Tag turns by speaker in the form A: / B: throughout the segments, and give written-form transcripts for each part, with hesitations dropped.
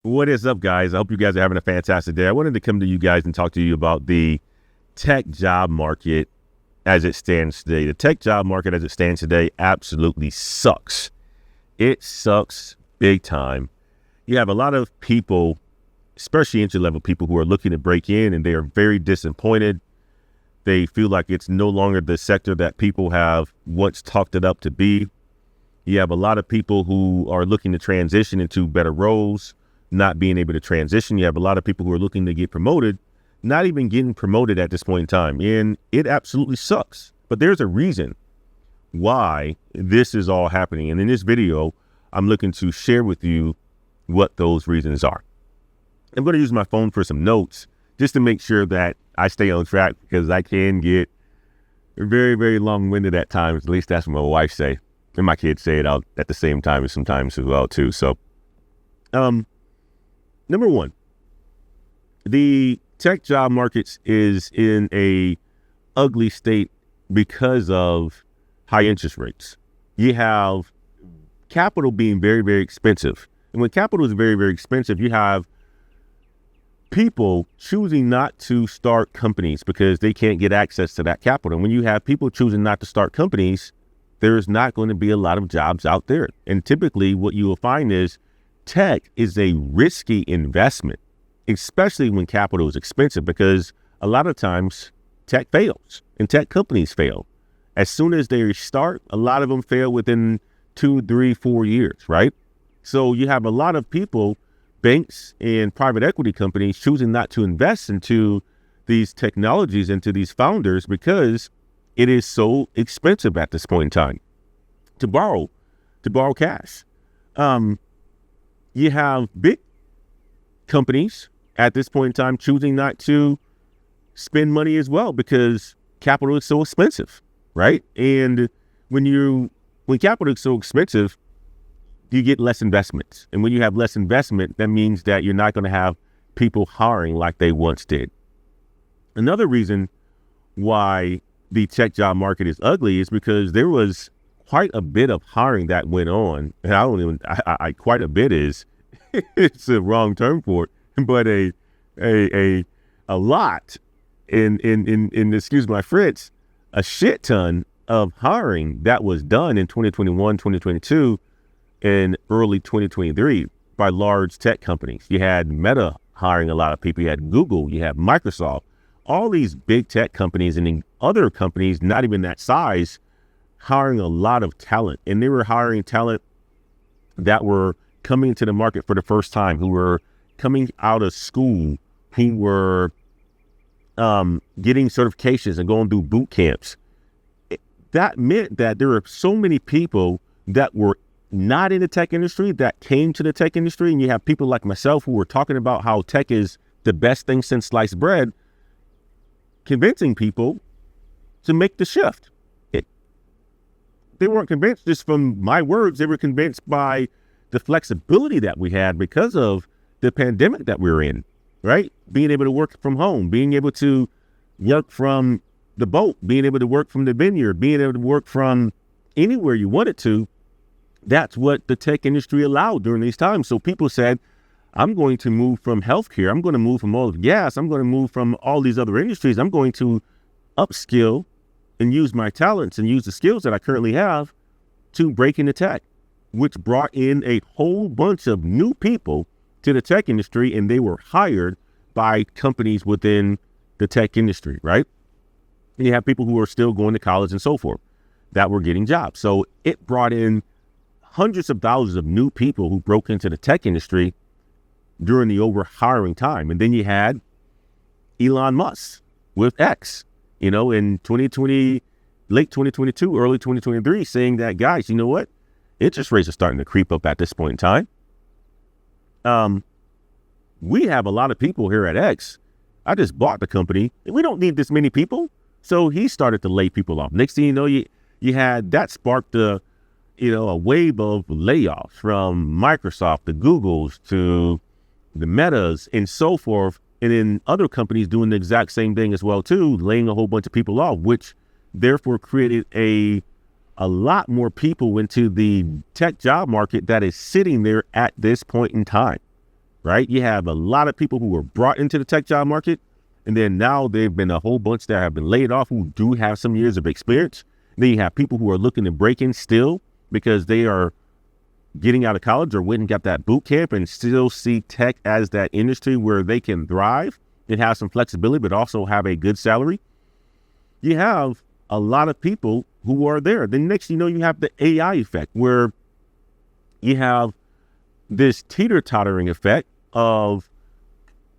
A: What is up, guys? I hope you guys are having a fantastic day. I wanted to come to you guys and talk to you about the tech job market as it stands today. The tech job market as it stands today absolutely sucks. It sucks big time. You have a lot of people, especially entry-level people, who are looking to break in, and they are very disappointed. They feel like it's no longer the sector that people have once talked it up to be. You have a lot of people who are looking to transition into better roles, not being able to transition. You have a lot of people who are looking to get promoted, not even getting promoted at this point in time. And it absolutely sucks. But there's a reason why this is all happening. And in this video, I'm looking to share with you what those reasons are. I'm going to use my phone for some notes just to make sure that I stay on track, because I can get very, very long-winded at times. At least that's what my wife say. And my kids say it out at the same time sometimes as well too. So, number one, the tech job markets is in a ugly state because of high interest rates. You have capital being very, very expensive. And when capital is very, very expensive, you have people choosing not to start companies because they can't get access to that capital. And when you have people choosing not to start companies, there's not going to be a lot of jobs out there. And typically what you will find is tech is a risky investment, especially when capital is expensive, because a lot of times tech fails and tech companies fail. As soon as they start, a lot of them fail within 2, 3, 4 years, right? So you have a lot of people, banks and private equity companies, choosing not to invest into these technologies, into these founders, because it is so expensive at this point in time to borrow cash. You have big companies at this point in time choosing not to spend money as well because capital is so expensive, right? And when capital is so expensive, you get less investments. And when you have less investment, that means that you're not going to have people hiring like they once did. Another reason why the tech job market is ugly is because there was quite a bit of hiring that went on. And quite a bit is, it's a wrong term for it, but a lot in excuse my French, a shit ton of hiring that was done in 2021, 2022, and early 2023 by large tech companies. You had Meta hiring a lot of people. You had Google, you had Microsoft, all these big tech companies, and then other companies, not even that size, hiring a lot of talent. And they were hiring talent that were coming to the market for the first time, who were coming out of school, who were getting certifications and going through boot camps. That meant that there were so many people that were not in the tech industry that came to the tech industry. And you have people like myself who were talking about how tech is the best thing since sliced bread, convincing people to make the shift. They weren't convinced just from my words. They were convinced by the flexibility that we had because of the pandemic that we were in, right? Being able to work from home, being able to work from the boat, being able to work from the vineyard, being able to work from anywhere you wanted to. That's what the tech industry allowed during these times. So people said, I'm going to move from healthcare. I'm going to move from oil and gas. I'm going to move from all these other industries. I'm going to upskill and use my talents and use the skills that I currently have to break into tech, which brought in a whole bunch of new people to the tech industry, and they were hired by companies within the tech industry, right? And you have people who are still going to college and so forth that were getting jobs. So it brought in hundreds of thousands of new people who broke into the tech industry during the overhiring time. And then you had Elon Musk with X, in 2020, late 2022, early 2023, saying that, guys, you know what? Interest rates are starting to creep up at this point in time. We have a lot of people here at X. I just bought the company, and we don't need this many people. So he started to lay people off. Next thing you know, you had that sparked a wave of layoffs from Microsoft, the Googles, to the Metas, and so forth. And then other companies doing the exact same thing as well too, laying a whole bunch of people off, which therefore created a lot more people into the tech job market that is sitting there at this point in time. right? You have a lot of people who were brought into the tech job market, and then now they've been a whole bunch that have been laid off who do have some years of experience. Then you have people who are looking to break in still because they are getting out of college or went and got that boot camp and still see tech as that industry where they can thrive and have some flexibility, but also have a good salary. You have a lot of people who are there. Then next, you have the AI effect, where you have this teeter-tottering effect of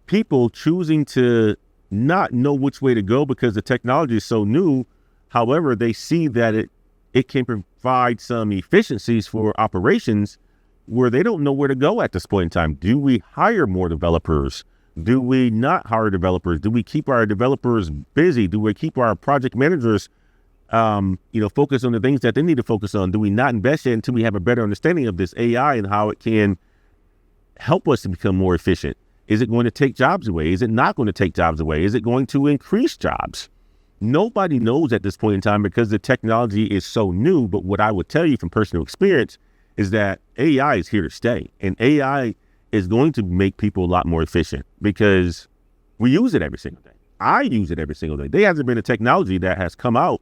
A: people choosing to not know which way to go because the technology is so new. However, they see that it can provide some efficiencies for operations where they don't know where to go at this point in time. Do we hire more developers? Do we not hire developers? Do we keep our developers busy? Do we keep our project managers focus on the things that they need to focus on? Do we not invest in until we have a better understanding of this AI and how it can help us to become more efficient? Is it going to take jobs away? Is it not going to take jobs away? Is it going to increase jobs? Nobody knows at this point in time because the technology is so new. But what I would tell you from personal experience is that AI is here to stay, and AI is going to make people a lot more efficient because we use it every single day. I use it every single day. There hasn't been a technology that has come out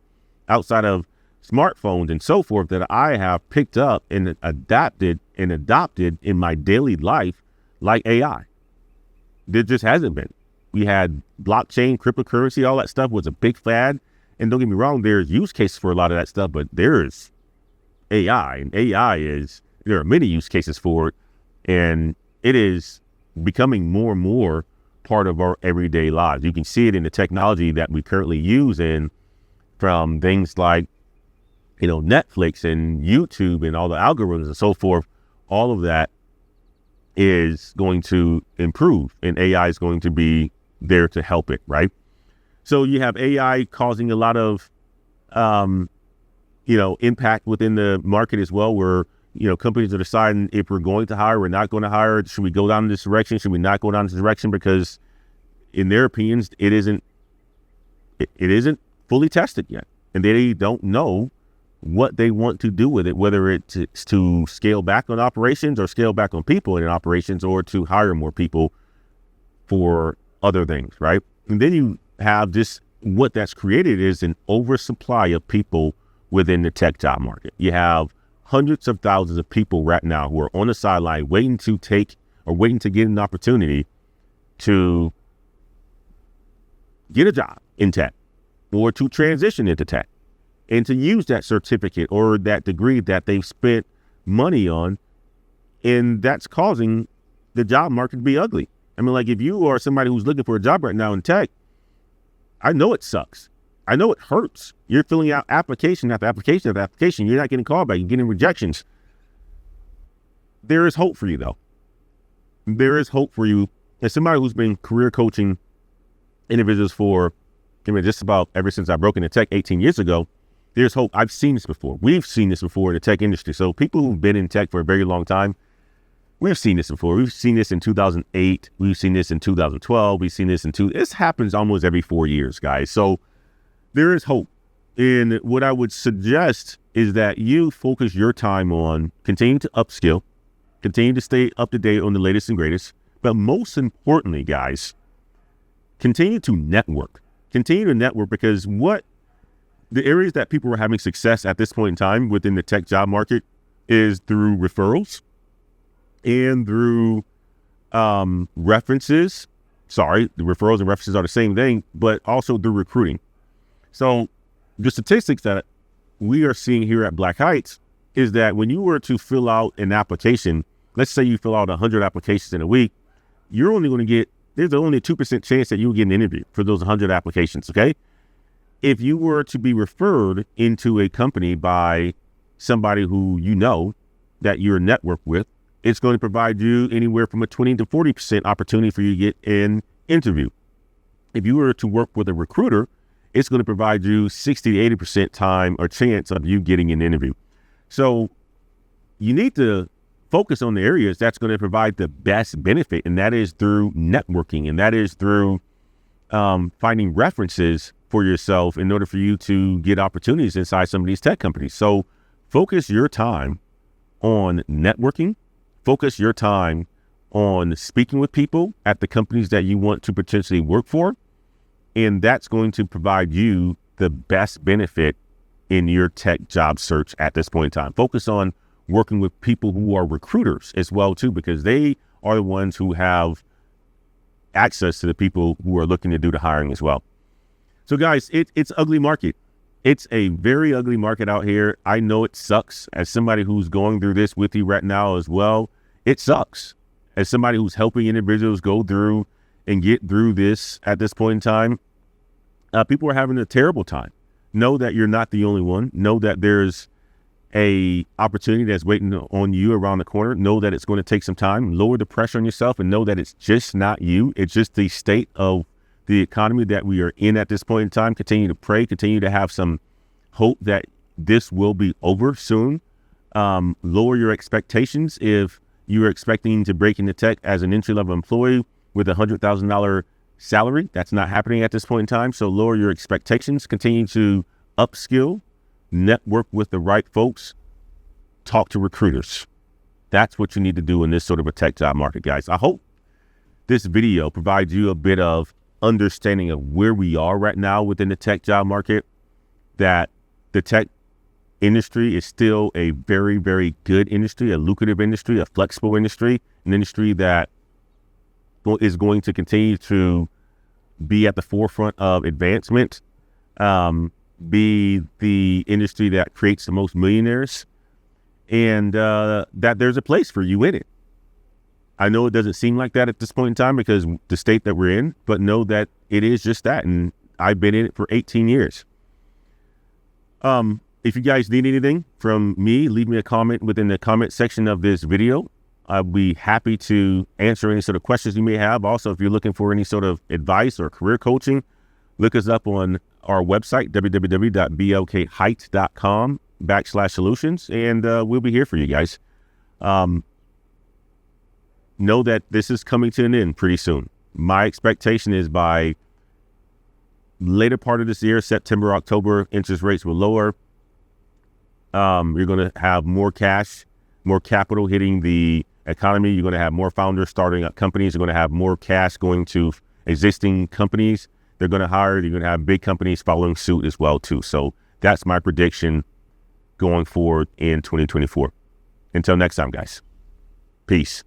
A: outside of smartphones and so forth that I have picked up and adapted and adopted in my daily life like AI. There just hasn't been. We had blockchain, cryptocurrency, all that stuff was a big fad. And don't get me wrong, there's use cases for a lot of that stuff, but there's AI, and there are many use cases for it, and it is becoming more and more part of our everyday lives. You can see it in the technology that we currently use, in from things like, Netflix and YouTube and all the algorithms and so forth. All of that is going to improve, and AI is going to be there to help it, right? So you have AI causing a lot of, impact within the market as well, where, companies are deciding if we're going to hire, we're not going to hire. Should we go down this direction? Should we not go down this direction? Because in their opinions, it isn't fully tested yet, and they don't know what they want to do with it, whether it's to scale back on operations or scale back on people in operations, or to hire more people for other things, right? And then you have what that's created is an oversupply of people within the tech job market. You have hundreds of thousands of people right now who are on the sideline waiting to get an opportunity to get a job in tech or to transition into tech and to use that certificate or that degree that they've spent money on. And that's causing the job market to be ugly. I mean, like, if you are somebody who's looking for a job right now in tech, I know it sucks. I know it hurts. You're filling out application after application after application. You're not getting called back. You're getting rejections. There is hope for you, though. There is hope for you. As somebody who's been career coaching individuals for, just about ever since I broke into tech 18 years ago, there's hope. I've seen this before. We've seen this before in the tech industry. So people who've been in tech for a very long time, we've seen this before. We've seen this in 2008. We've seen this in 2012. We've seen this this happens almost every 4 years, guys. So there is hope. And what I would suggest is that you focus your time on continuing to upskill, continue to stay up to date on the latest and greatest. But most importantly, guys, continue to network. Continue to network, because the areas that people are having success at this point in time within the tech job market is through referrals and through references. Sorry, the referrals and references are the same thing, but also through recruiting. So the statistics that we are seeing here at Black Heights is that when you were to fill out an application, let's say you fill out 100 applications in a week, you're only going to get, there's only a 2% chance that you'll get an interview for those 100 applications, okay? If you were to be referred into a company by somebody who you know that you're networked with, it's going to provide you anywhere from a 20 to 40% opportunity for you to get an interview. If you were to work with a recruiter, it's going to provide you 60 to 80% time or chance of you getting an interview. So you need to focus on the areas that's going to provide the best benefit, and that is through networking, and that is through finding references for yourself in order for you to get opportunities inside some of these tech companies. So focus your time on networking, focus your time on speaking with people at the companies that you want to potentially work for. And that's going to provide you the best benefit in your tech job search at this point in time. Focus on working with people who are recruiters as well too, because they are the ones who have access to the people who are looking to do the hiring as well. So guys, it's ugly market. It's a very ugly market out here. I know it sucks. As somebody who's going through this with you right now as well, it sucks. As somebody who's helping individuals go through and get through this at this point in time, people are having a terrible time. Know that you're not the only one. Know that there's a opportunity that's waiting on you around the corner. Know that it's going to take some time. Lower the pressure on yourself and know that it's just not you. It's just the state of the economy that we are in at this point in time. Continue to pray. Continue to have some hope that this will be over soon. Lower your expectations. If you're expecting to break into tech as an entry-level employee with $100,000 salary, that's not happening at this point in time. So lower your expectations. Continue to upskill. Network with the right folks. Talk to recruiters. That's what you need to do in this sort of a tech job market, guys. I hope this video provides you a bit of understanding of where we are right now within the tech job market, that the tech industry is still a very, very good industry, a lucrative industry, a flexible industry, an industry that is going to continue to be at the forefront of advancement, be the industry that creates the most millionaires, and that there's a place for you in it. I know it doesn't seem like that at this point in time because the state that we're in, but know that it is just that. And I've been in it for 18 years. If you guys need anything from me, leave me a comment within the comment section of this video. I'll be happy to answer any sort of questions you may have. Also, if you're looking for any sort of advice or career coaching, look us up on our website, www.blkheight.com/solutions, and we'll be here for you guys. Know that this is coming to an end pretty soon. My expectation is by later part of this year, September, October, interest rates will lower. You're going to have more cash, more capital hitting the economy. You're going to have more founders starting up companies. You're going to have more cash going to existing companies. They're going to hire. You're going to have big companies following suit as well too. So that's my prediction going forward in 2024. Until next time, guys. Peace.